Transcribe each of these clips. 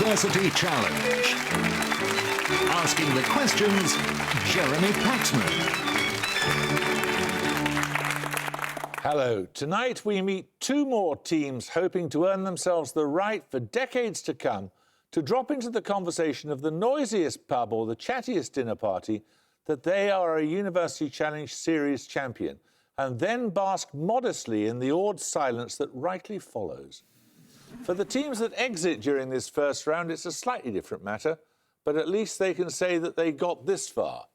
University Challenge. Asking the questions, Jeremy Paxman. Hello. Tonight we meet two more teams hoping to earn themselves the right for decades to come to drop into the conversation of the noisiest pub or the chattiest dinner party that they are a University Challenge Series champion, and then bask modestly in the awed silence that rightly follows. For the teams that exit during this first round, it's a slightly different matter, but at least they can say that they got this far.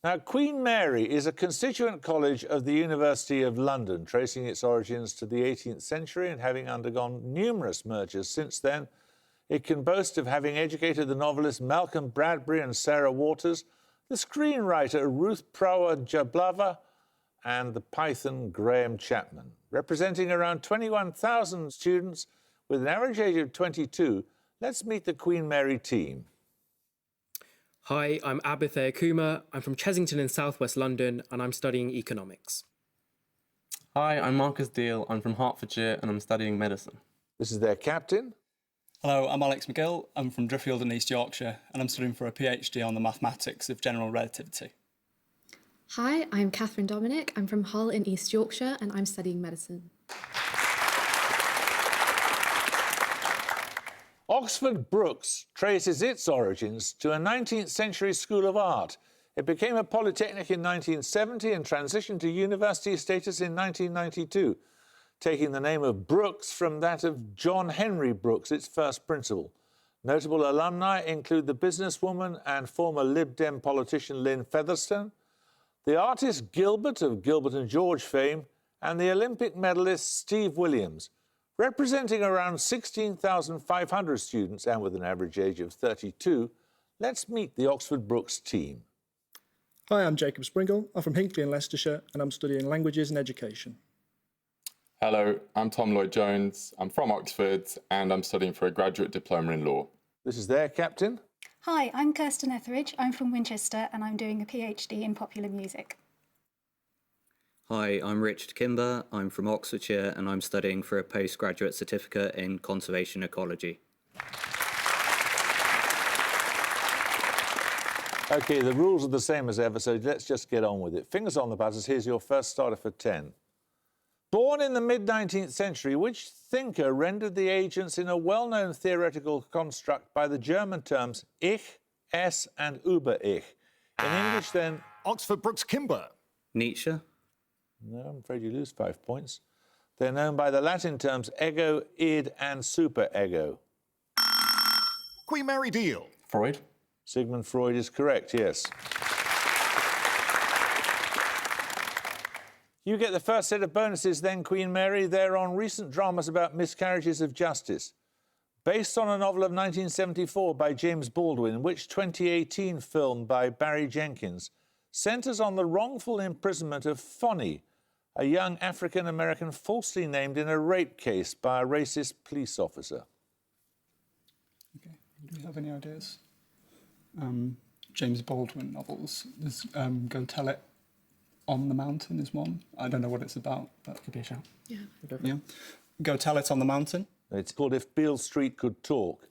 Now, Queen Mary is a constituent college of the University of London, tracing its origins to the 18th century and having undergone numerous mergers since then. It can boast of having educated the novelists Malcolm Bradbury and Sarah Waters, the screenwriter Ruth Prower Jablava, and the Python Graham Chapman. Representing around 21,000 students with an average age of 22, let's meet the Queen Mary team. Hi, I'm Abithai Akuma. I'm from Chesington in southwest London and I'm studying economics. Hi, I'm Marcus Deal. I'm from Hertfordshire and I'm studying medicine. This is their captain. Hello, I'm Alex McGill. I'm from Driffield in East Yorkshire and I'm studying for a PhD on the mathematics of general relativity. Hi, I'm Catherine Dominic. I'm from Hull in East Yorkshire and I'm studying medicine. Oxford Brookes traces its origins to a 19th century school of art. It became a polytechnic in 1970 and transitioned to university status in 1992, taking the name of Brookes from that of John Henry Brookes, its first principal. Notable alumni include the businesswoman and former Lib Dem politician Lynn Featherstone, the artist Gilbert of Gilbert and George fame, and the Olympic medalist Steve Williams. Representing around 16,500 students and with an average age of 32, let's meet the Oxford Brookes team. Hi, I'm Jacob Springle. I'm from Hinckley in Leicestershire and I'm studying languages and education. Hello, I'm Tom Lloyd-Jones. I'm from Oxford and I'm studying for a graduate diploma in law. This is their captain. Hi, I'm Kirsten Etheridge. I'm from Winchester and I'm doing a PhD in popular music. Hi, I'm Richard Kimber. I'm from Oxfordshire and I'm studying for a postgraduate certificate in conservation ecology. OK, the rules are the same as ever, so let's just get on with it. Fingers on the buzzers, here's your first starter for 10. Born in the mid-19th century, which thinker rendered the agents in a well-known theoretical construct by the German terms ich, es and über ich? In English, then... Oxford Brookes Kimber. Nietzsche? No, I'm afraid you lose 5 points. They're known by the Latin terms ego, id and superego. Queen Mary Deal. Freud? Sigmund Freud is correct, yes. You get the first set of bonuses then, Queen Mary. They're on recent dramas about miscarriages of justice. Based on a novel of 1974 by James Baldwin, which 2018 film by Barry Jenkins centres on the wrongful imprisonment of Fonny, a young African-American falsely named in a rape case by a racist police officer. Okay, do you have any ideas? James Baldwin novels. There's Go Tell It on the Mountain is one. I don't know what it's about, but could be a shout. Yeah. Go Tell It on the Mountain. It's called If Beale Street Could Talk.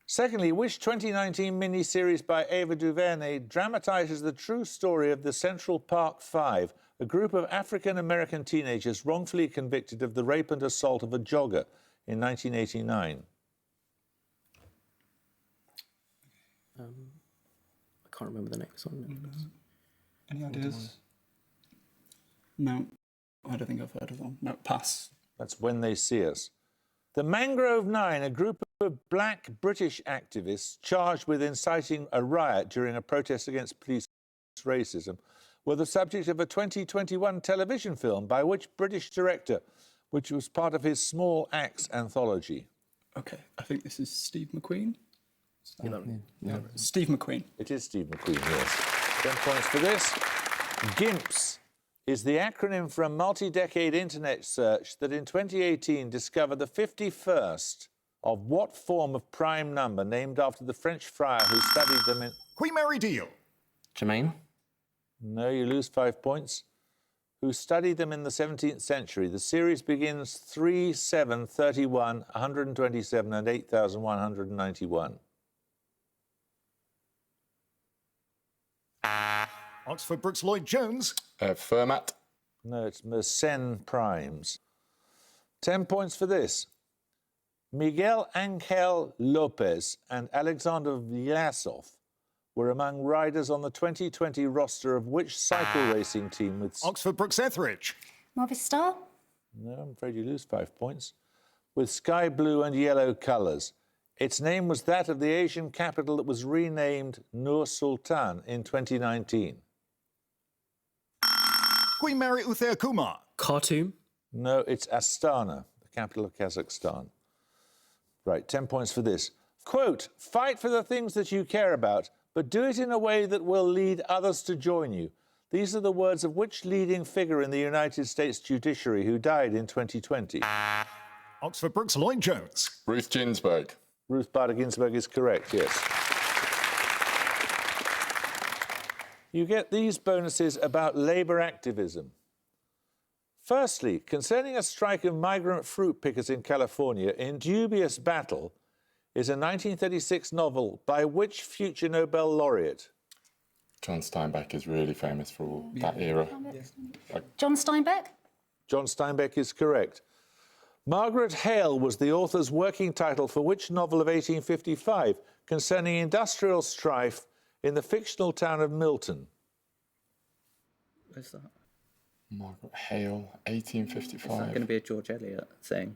Secondly, which 2019 mini-series by Ava DuVernay dramatises the true story of the Central Park Five, a group of African-American teenagers wrongfully convicted of the rape and assault of a jogger in 1989? I can't remember the next one. Any ideas? No, I don't think I've heard of them. No, pass. That's When They See Us. The Mangrove Nine, a group of black British activists charged with inciting a riot during a protest against police racism, were the subject of a 2021 television film by which British director, which was part of his Small Axe anthology? Okay, I think this is Steve McQueen. Yeah. Steve McQueen. It is Steve McQueen, yes. 10 points for this. GIMPS is the acronym for a multi-decade internet search that in 2018 discovered the 51st of what form of prime number named after the French friar who studied them in... Queen Mary Deal. Jermaine? No, you lose 5 points. who studied them in the 17th century. The series begins 3, 7, 31, 127 and 8,191. Oxford Brookes Lloyd Jones. Fermat. No, it's Mersenne primes. 10 points for this. Miguel Angel Lopez and Alexander Vlasov were among riders on the 2020 roster of which cycle racing team with... Oxford Brookes Etheridge. Movistar. No, I'm afraid you lose 5 points. With sky blue and yellow colours. Its name was that of the Asian capital that was renamed Nur Sultan in 2019. Queen Mary Uther Kumar. Khartoum. No, it's Astana, the capital of Kazakhstan. Right, 10 points for this. Quote, fight for the things that you care about, but do it in a way that will lead others to join you. These are the words of which leading figure in the United States judiciary who died in 2020? Oxford Brookes Lloyd Jones. Ruth Ginsburg. Ruth Bader Ginsburg is correct, yes. You get these bonuses about labour activism. Firstly, concerning a strike of migrant fruit pickers in California, In Dubious Battle is a 1936 novel by which future Nobel laureate? John Steinbeck is really famous for all that era. John Steinbeck. John Steinbeck is correct. Margaret Hale was the author's working title for which novel of 1855 concerning industrial strife in the fictional town of Milton? Where's that? Margaret Hale, 1855. Is that going to be a George Eliot thing?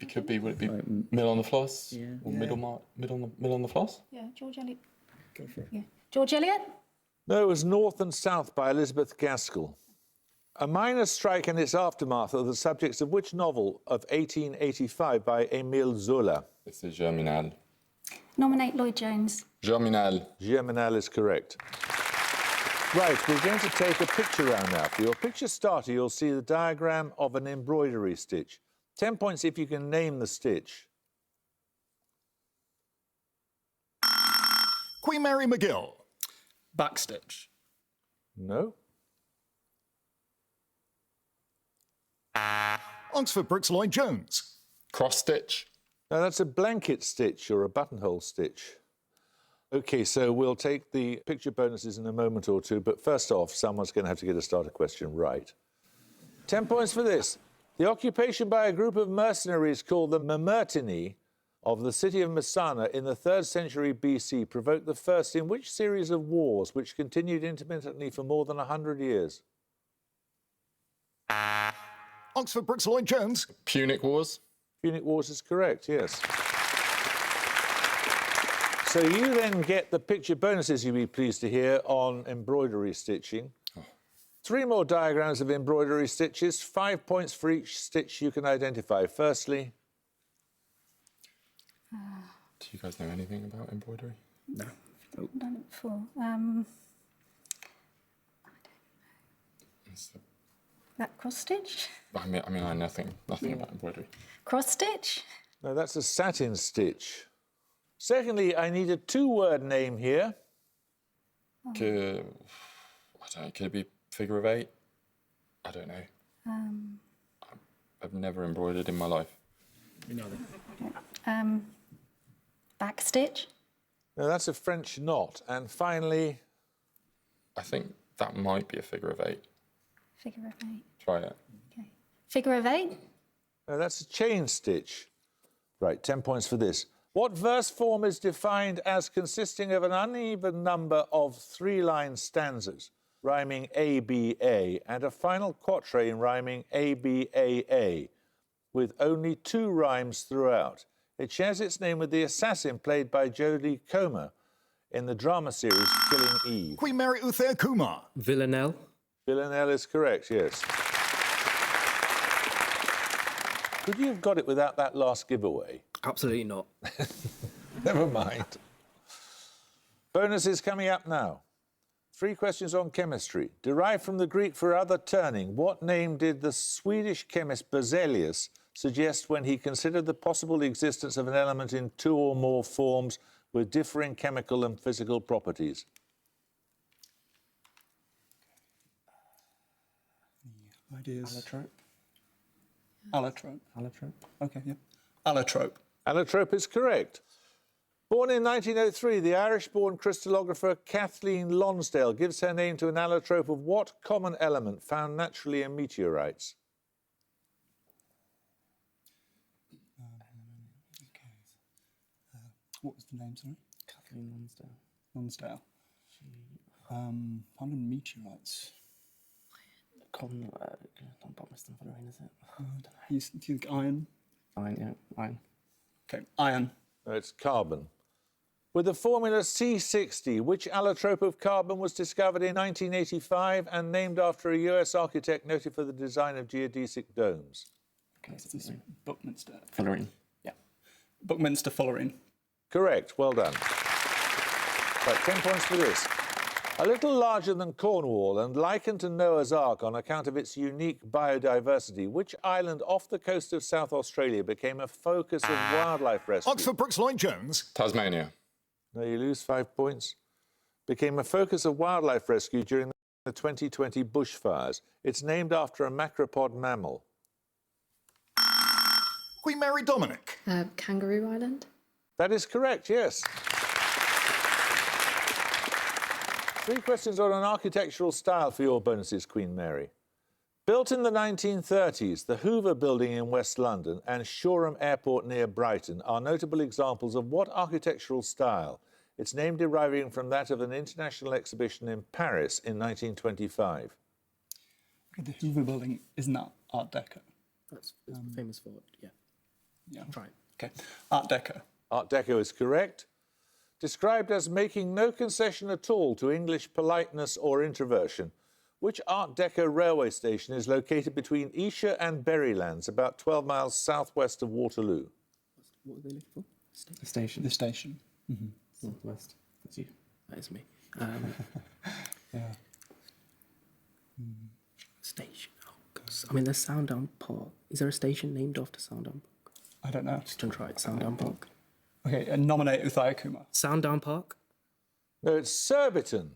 It could be. Would it be Mill on the Floss? Yeah. Or Mill on the Floss? Yeah, George Eliot. Go for it. Yeah. George Eliot. No, it was North and South by Elizabeth Gaskell. A miners' strike and its aftermath are the subjects of which novel of 1885 by Émile Zola? This is Germinal. Nominate Lloyd Jones. Germinal. Germinal is correct. Right, we're going to take a picture round now. For your picture starter, you'll see the diagram of an embroidery stitch. 10 points if you can name the stitch. Queen Mary McGill. Backstitch. No. Oxford Brookes Lloyd Jones. Cross stitch. Now, that's a blanket stitch or a buttonhole stitch. OK, so we'll take the picture bonuses in a moment or two, but first off, someone's going to have to get a starter question right. 10 points for this. The occupation by a group of mercenaries called the Mamertini of the city of Messana in the 3rd century BC provoked the first in which series of wars which continued intermittently for more than 100 years? Oxford Brookes Lloyd Jones. Punic Wars. Punic Wars is correct, yes. So you then get the picture bonuses, you'll be pleased to hear, on embroidery stitching. 3 more diagrams of embroidery stitches, 5 points for each stitch you can identify. Firstly... Do you guys know anything about embroidery? No. I've done it before. That cross stitch. I mean, I know nothing about embroidery. Cross stitch. No, that's a satin stitch. Secondly, I need a 2-word name here. I don't know, could it be figure of 8? I don't know. I've never embroidered in my life. Back stitch. No, that's a French knot. And finally... I think that might be a figure of 8. Figure of 8. Try it. Okay. Figure of 8. No, that's a chain stitch. Right, 10 points for this. What verse form is defined as consisting of an uneven number of 3-line stanzas, rhyming A-B-A, and a final quatrain rhyming A-B-A-A, with only 2 rhymes throughout? It shares its name with the assassin played by Jodie Comer in the drama series Killing Eve. Queen Mary Uther Kumar. Villanelle. Villanelle is correct, yes. Could you have got it without that last giveaway? Absolutely not. Never mind. Bonus is coming up now. 3 questions on chemistry. Derived from the Greek for other turning, what name did the Swedish chemist Berzelius suggest when he considered the possible existence of an element in 2 or more forms with differing chemical and physical properties? Ideas. Allotrope. Allotrope. Allotrope. Okay, yeah. Allotrope. Allotrope is correct. Born in 1903, the Irish-born crystallographer Kathleen Lonsdale gives her name to an allotrope of what common element found naturally in meteorites? What was the name, sorry? Kathleen Lonsdale. Lonsdale. Found in meteorites. Not Bomiston Fullerene, is it? Do you think iron? Iron, yeah, iron. Okay, iron. No, it's carbon. With the formula C60, which allotrope of carbon was discovered in 1985 and named after a US architect noted for the design of geodesic domes? Okay, so This is Buckminster. Fullerene. Yeah. Buckminster Fullerene. Correct, well done. Right, 10 points for this. A little larger than Cornwall and likened to Noah's Ark on account of its unique biodiversity, which island off the coast of South Australia became a focus of wildlife rescue? Oxford Brookes Lloyd Jones. Tasmania. No, you lose 5 points. Became a focus of wildlife rescue during the 2020 bushfires. It's named after a macropod mammal. Queen Mary Dominic. Kangaroo Island. That is correct, yes. 3 questions on an architectural style for your bonuses, Queen Mary. Built in the 1930s, the Hoover Building in West London and Shoreham Airport near Brighton are notable examples of what architectural style? Its name deriving from that of an international exhibition in Paris in 1925. Okay, the Hoover Building, isn't that Art Deco? That's famous for it, yeah. Yeah. Try it. Okay, Art Deco. Art Deco is correct. Described as making no concession at all to English politeness or introversion, which Art Deco railway station is located between Esher and Berrylands, about 12 miles southwest of Waterloo? What were they looking for? The station. The station. Northwest. That's you. That is me. Yeah. Station. Oh, gosh. I mean, there's Sandown Park. Is there a station named after Sandown Park? I don't know. Just don't try it. Sandown Park. Okay, and nominate Uthaya Kumar. Sandown Park? No, it's Surbiton.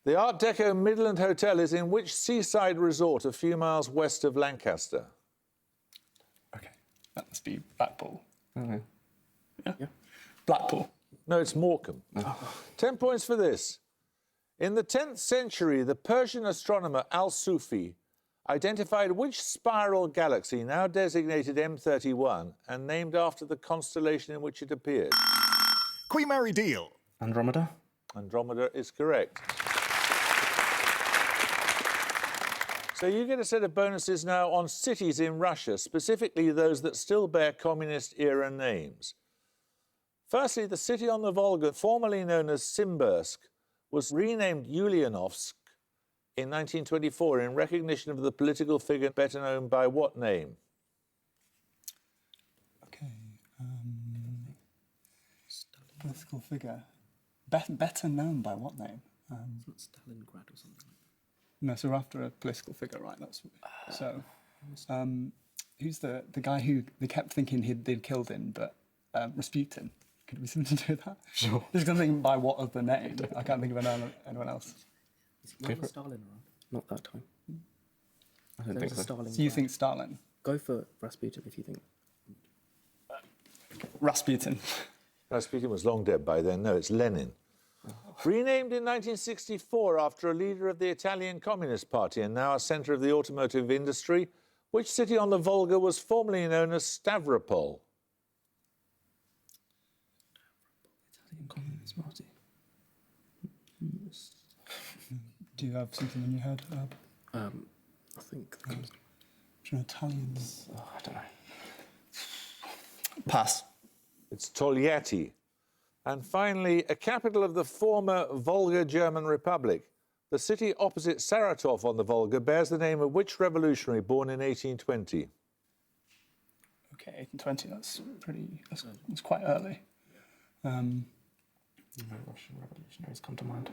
The Art Deco Midland Hotel is in which seaside resort a few miles west of Lancaster? Okay, that must be Blackpool. Okay. Yeah? Blackpool. No, it's Morecambe. 10 points for this. In the 10th century, the Persian astronomer Al-Sufi identified which spiral galaxy, now designated M31, and named after the constellation in which it appeared? Queen Mary Deal. Andromeda. Andromeda is correct. So you get a set of bonuses now on cities in Russia, specifically those that still bear communist-era names. Firstly, the city on the Volga, formerly known as Simbirsk, was renamed Ulyanovsk in 1924 in recognition of the political figure better known by what name? Okay. Political figure. Better known by what name? It's not Stalingrad or something like that. No, so we're after a political figure, right? That's so. Who's the guy who they kept thinking they'd killed him, but Rasputin? Could we something to do with that? Sure. Just gonna think by what other name? I can't think of anyone else. Is Stalin around? Not that time. I don't There's think a so. Stalin. So you think Stalin? Go for Rasputin if you think. Rasputin. Rasputin was long dead by then. No, it's Lenin. Renamed in 1964 after a leader of the Italian Communist Party and now a centre of the automotive industry, which city on the Volga was formerly known as Stavropol? Italian Communist Party. Do you have something in your head, Herb? I think. Do you know Italians? Oh, I don't know. Pass. It's Togliatti. And finally, a capital of the former Volga German Republic. The city opposite Saratov on the Volga bears the name of which revolutionary born in 1820? Okay, 1820. That's quite early. No Russian revolutionaries come to mind.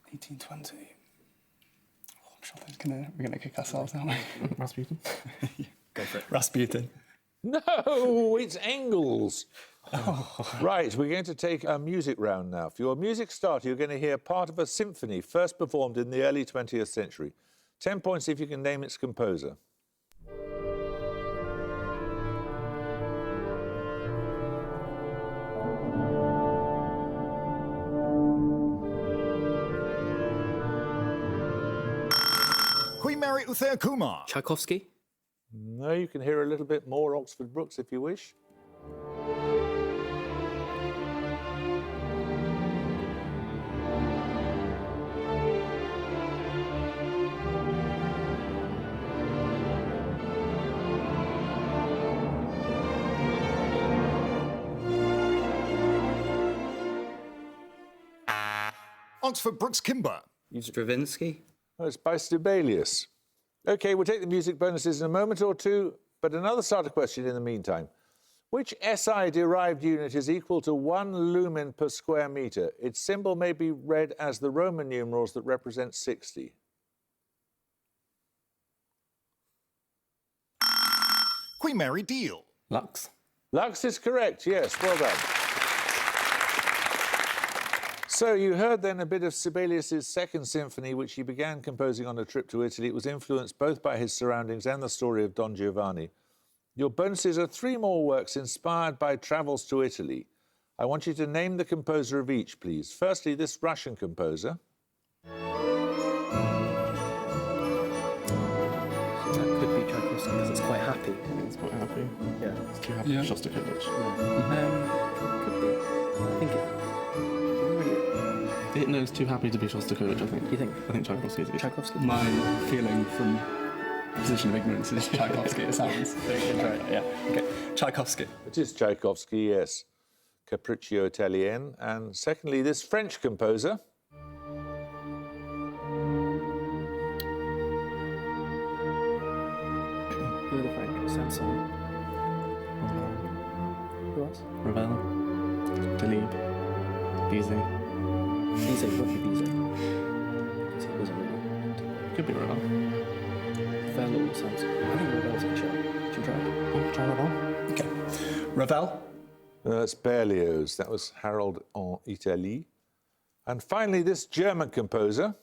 1820. Oh, I'm sure we're gonna kick ourselves, aren't we? Rasputin. Go for it. Rasputin. No, it's Engels. Right, we're going to take a music round now. For your music starter, you're going to hear part of a symphony first performed in the early 20th century. 10 points if you can name its composer. Queen Mary Uther Kumar. Tchaikovsky. No, you can hear a little bit more Oxford Brookes if you wish. Oxford Brookes Kimber. Stravinsky. Oh, it's by Sibelius. OK, we'll take the music bonuses in a moment or two, but another starter question in the meantime. Which SI-derived unit is equal to 1 lumen per square metre? Its symbol may be read as the Roman numerals that represent 60. Queen Mary Deal. Lux. Lux is correct, yes, well done. So you heard then a bit of Sibelius's Second Symphony, which he began composing on a trip to Italy. It was influenced both by his surroundings and the story of Don Giovanni. Your bonuses are 3 more works inspired by travels to Italy. I want you to name the composer of each, please. Firstly, this Russian composer. That could be Tchaikovsky because it's quite happy. It's quite happy. Yeah. It's too happy Yeah. for Shostakovich. Could be. I think it. No, it's too happy to be Shostakovich, I think. You think? I think Tchaikovsky is a bit. Tchaikovsky. My feeling from position of ignorance is Tchaikovsky. It sounds. Yeah. Okay. Tchaikovsky. It is Tchaikovsky, yes. Capriccio Italien. And secondly, this French composer. Who are the French? Sanson. Who else? Ravel. Delibes. Bizet. Bizet. Would be Bizet. Because he wasn't really. Could be Ravel. Ravel or Sanson. I think Ravel's a chill. Should we try it? Try Ravel. Okay. Ravel. That's Berlioz. That was Harold en Italie. And finally, this German composer.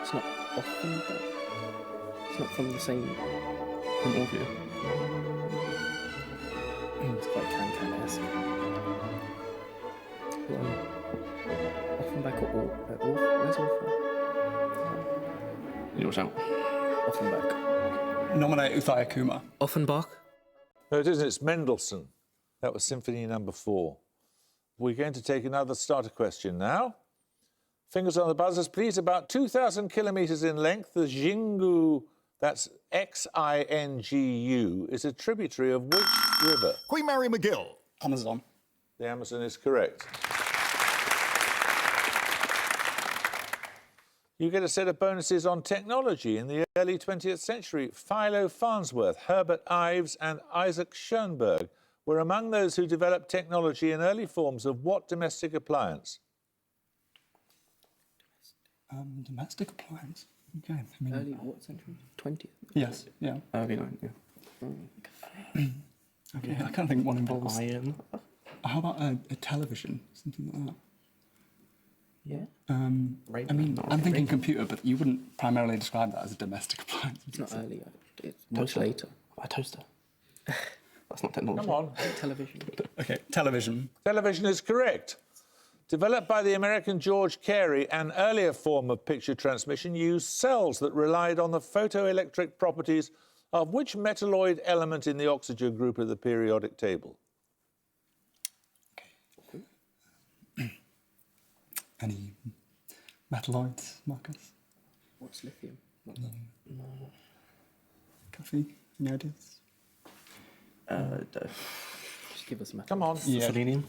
It's not often, but it's not from the same. From Orpheus. It's quite Can-Can-esque. Offenbach or Orff? Where's Orff from? Your shout. Offenbach. Nominate Uthaya Kumar. Offenbach? No, it isn't. It's Mendelssohn. That was Symphony number 4. We're going to take another starter question now. Fingers on the buzzers, please. About 2,000 kilometres in length, the Xingu, that's Xingu, is a tributary of which river? Queen Mary McGill. Amazon. The Amazon is correct. You get a set of bonuses on technology. In the early 20th century, Philo Farnsworth, Herbert Ives and Isaac Schoenberg were among those who developed technology in early forms of what domestic appliance? Domestic appliance. Okay. I mean, Early what century? 20th? yes. Yeah. Early 9, yeah. Okay. I can't think one involves. Iron. How about a television? Something like that. Yeah. I mean, Not I'm thinking radio. computer, but you wouldn't primarily describe that as a domestic appliance. It's not early. It's much later. A toaster. That's not technology. Come on. Television. Okay. Television. Television is correct. Developed by the American George Carey, an earlier form of picture transmission used cells that relied on the photoelectric properties of which metalloid element in the oxygen group of the periodic table? Any metalloids, Marcus? What's lithium? Coffee? Any ideas? Just give us a Come on. Yeah. Selenium.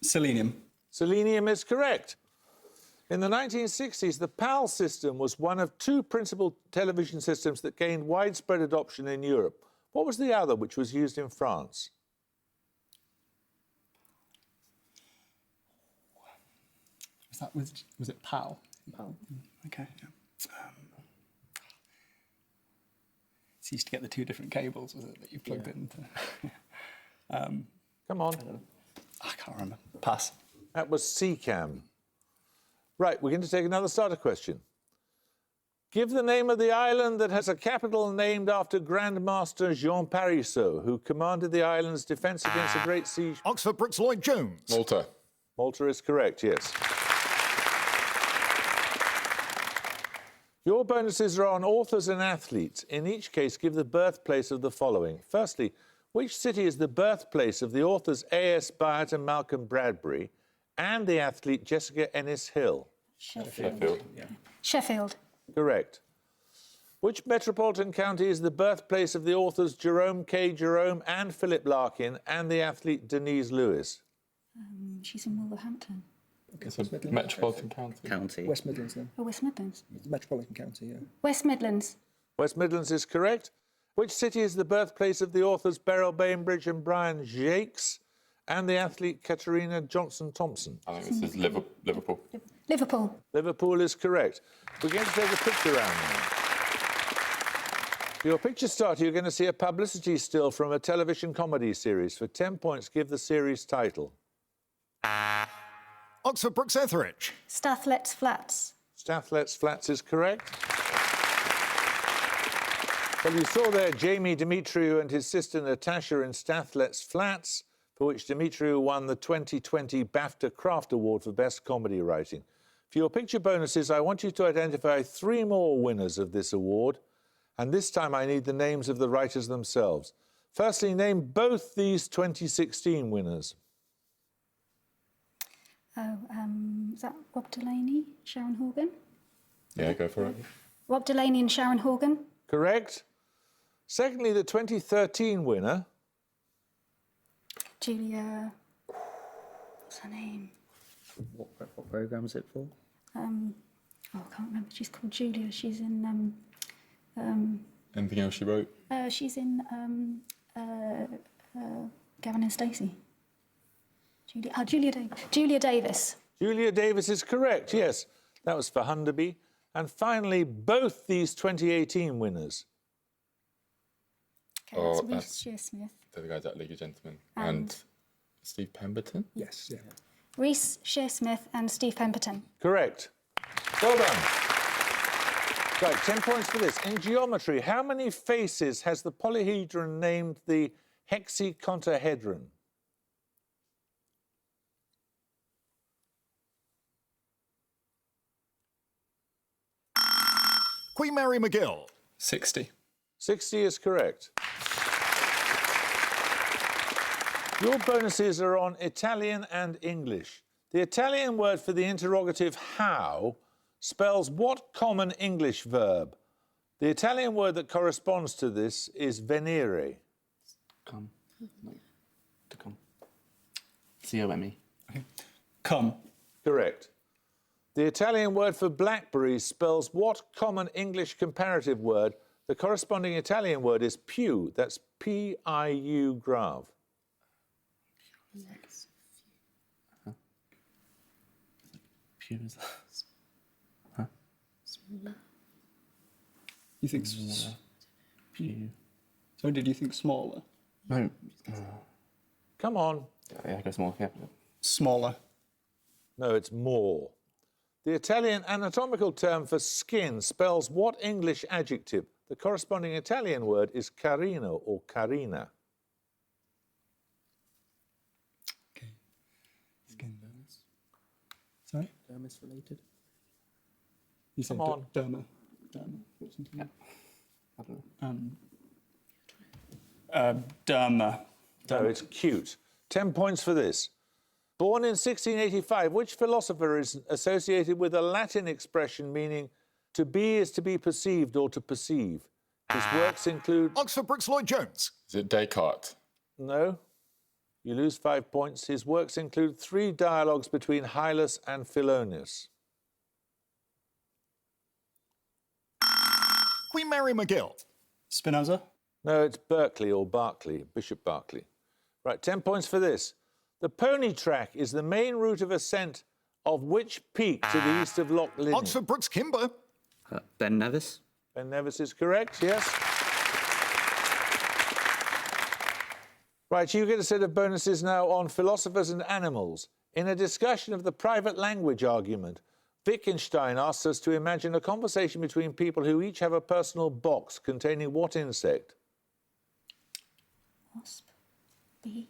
Selenium. Selenium is correct. In the 1960s, the PAL system was one of 2 principal television systems that gained widespread adoption in Europe. What was the other, which was used in France? Was it PAL? PAL. Okay. Yeah. It's used to get the 2 different cables, was it, that you plugged into? Come on. I can't remember. Pass. That was Seacam. Right, we're going to take another starter question. Give the name of the island that has a capital named after Grand Master Jean Parisot, who commanded the island's defence against the Great Siege. Oxford Brookes Lloyd Jones. Malta. Malta is correct, yes. Your bonuses are on authors and athletes. In each case, give the birthplace of the following. Firstly, which city is the birthplace of the authors A.S. Byatt and Malcolm Bradbury and the athlete Jessica Ennis-Hill? Sheffield. Sheffield. Correct. Which metropolitan county is the birthplace of the authors Jerome K. Jerome and Philip Larkin and the athlete Denise Lewis? She's in Wolverhampton. It's a metropolitan county. West Midlands, then. Oh, West Midlands. It's a metropolitan county, yeah. West Midlands. West Midlands is correct. Which city is the birthplace of the authors Beryl Bainbridge and Brian Jacques and the athlete Katerina Johnson-Thompson? I think this is Liverpool. Liverpool. Liverpool is correct. We're going to take a picture round now. For your picture starter, you're going to see a publicity still from a television comedy series. For 10 points, give the series title. Oxford Brookes Etheridge. Stathlet's Flats. Stathlet's Flats is correct. Well, you saw there Jamie Demetriou and his sister Natasha in Stathlet's Flats, for which Demetriou won the 2020 BAFTA Craft Award for Best Comedy Writing. For your picture bonuses, I want you to identify 3 more winners of this award, and this time I need the names of the writers themselves. Firstly, name both these 2016 winners. Oh, is that Rob Delaney, Sharon Horgan? Yeah, go for it. Rob Delaney and Sharon Horgan. Correct. Secondly, the 2013 winner. Julia. What's her name? What programme is it for? I can't remember. She's called Julia. She's in. Anything else she wrote? She's in Gavin and Stacey. Julia Davis. Julia Davis is correct, yes. That was for Hunderby. And finally, both these 2018 winners. Okay, Oh, that's Reece Shearsmith. They're the guys at League of Gentlemen. And Steve Pemberton? Yes, yeah. Reece Shearsmith and Steve Pemberton. Correct. Well done. Right, 10 points for this. In geometry, how many faces has the polyhedron named the hexaconahedron? Queen Mary McGill. 60. 60 is correct. Your bonuses are on Italian and English. The Italian word for the interrogative how spells what common English verb? The Italian word that corresponds to this is venire. Come. No. To come. C-O-M-E. Come. Correct. The Italian word for blackberry spells what common English comparative word? The corresponding Italian word is più. That's P-I-U grave. Pew is huh? You think Pew. So did you think smaller? No. Come on. Yeah, I go small. Yeah. Smaller. No, it's more. The Italian anatomical term for skin spells what English adjective? The corresponding Italian word is carino or carina. Okay. Skin. Sorry? Dermis related? You said Come on. derma. Derma. What's something? Yeah. I don't know. Derma. No, it's cute. 10 points for this. Born in 1685, which philosopher is associated with a Latin expression meaning to be is to be perceived or to perceive? His works include... Oxford Brookes Lloyd Jones. Is it Descartes? No. You lose 5 points. His works include 3 dialogues between Hylas and Philonous. Queen Mary McGill. Spinoza. No, it's Berkeley or Berkeley, Bishop Berkeley. Right, 10 points for this. The pony track is the main route of ascent of which peak to the east of Loch Linen? Oxford Brookes Kimber. Ben Nevis? Ben Nevis is correct, yes. Right, you get a set of bonuses now on philosophers and animals. In a discussion of the private language argument, Wittgenstein asks us to imagine a conversation between people who each have a personal box containing what insect? Wasp. Bee.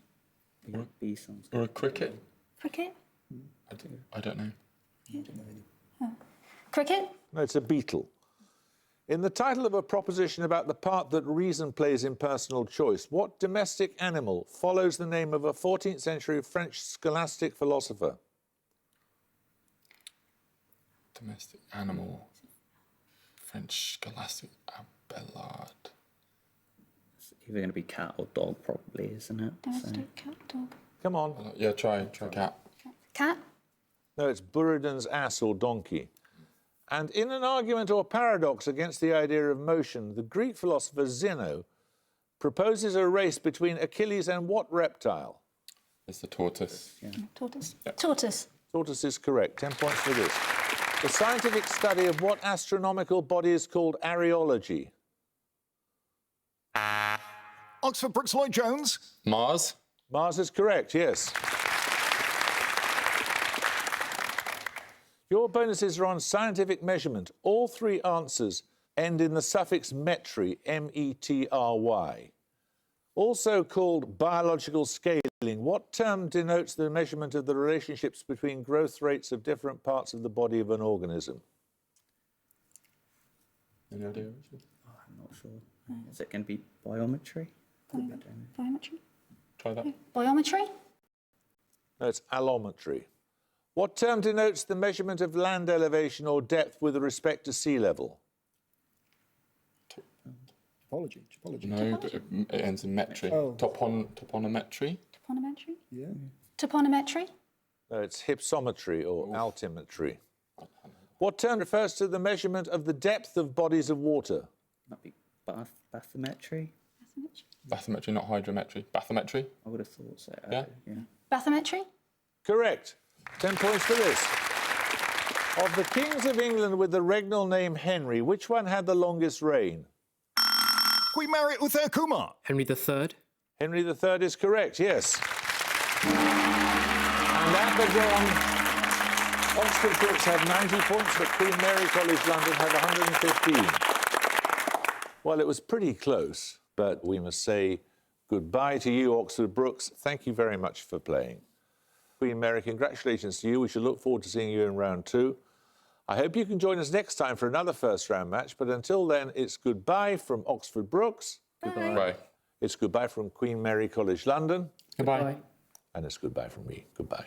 Bee sounds Or a cricket? Cricket. I don't know. Cricket. No, it's a beetle. In the title of a proposition about the part that reason plays in personal choice, what domestic animal follows the name of a 14th century French scholastic philosopher? Domestic animal. French scholastic Abelard. It's either going to be cat or dog, probably, isn't it? Domestic cat. Dog. Come on. Yeah, try cat. Cat. No, it's Buridan's ass or donkey. And in an argument or paradox against the idea of motion, the Greek philosopher Zeno proposes a race between Achilles and what reptile? It's the tortoise. Tortoise. Yeah. Tortoise. Tortoise is correct. 10 points for this. The scientific study of what astronomical body is called areology? Oxford Brookes Lloyd Jones. Mars. Mars is correct, yes. Your bonuses are on scientific measurement. All three answers end in the suffix metry, M-E-T-R-Y. Also called biological scaling, what term denotes the measurement of the relationships between growth rates of different parts of the body of an organism? Any idea, Richard? Oh, I'm not sure. Is it going to be biometry? Biometry. Try that. Biometry. No, it's allometry. What term denotes the measurement of land elevation or depth with respect to sea level? Topology. No, but it ends in metry. Oh. Toponometry. Toponometry. Yeah. Toponometry. No, it's hypsometry or altimetry. What term refers to the measurement of the depth of bodies of water? Might be bathymetry? Bathymetry, not hydrometry. Bathymetry. I would have thought so. Yeah. Bathymetry. Correct. 10 points for this. Of the kings of England with the regnal name Henry, which one had the longest reign? Queen Mary Uther Kumar. Henry III. Henry III is correct, yes. And at the gong, Oxford Brookes had 90 points, but Queen Mary College London had 115. Well, it was pretty close, but we must say goodbye to you, Oxford Brookes. Thank you very much for playing. Queen Mary, congratulations to you. We shall look forward to seeing you in round 2. I hope you can join us next time for another first round match, but until then, it's goodbye from Oxford Brookes. Goodbye. Bye. It's goodbye from Queen Mary College London. Goodbye. And it's goodbye from me. Goodbye.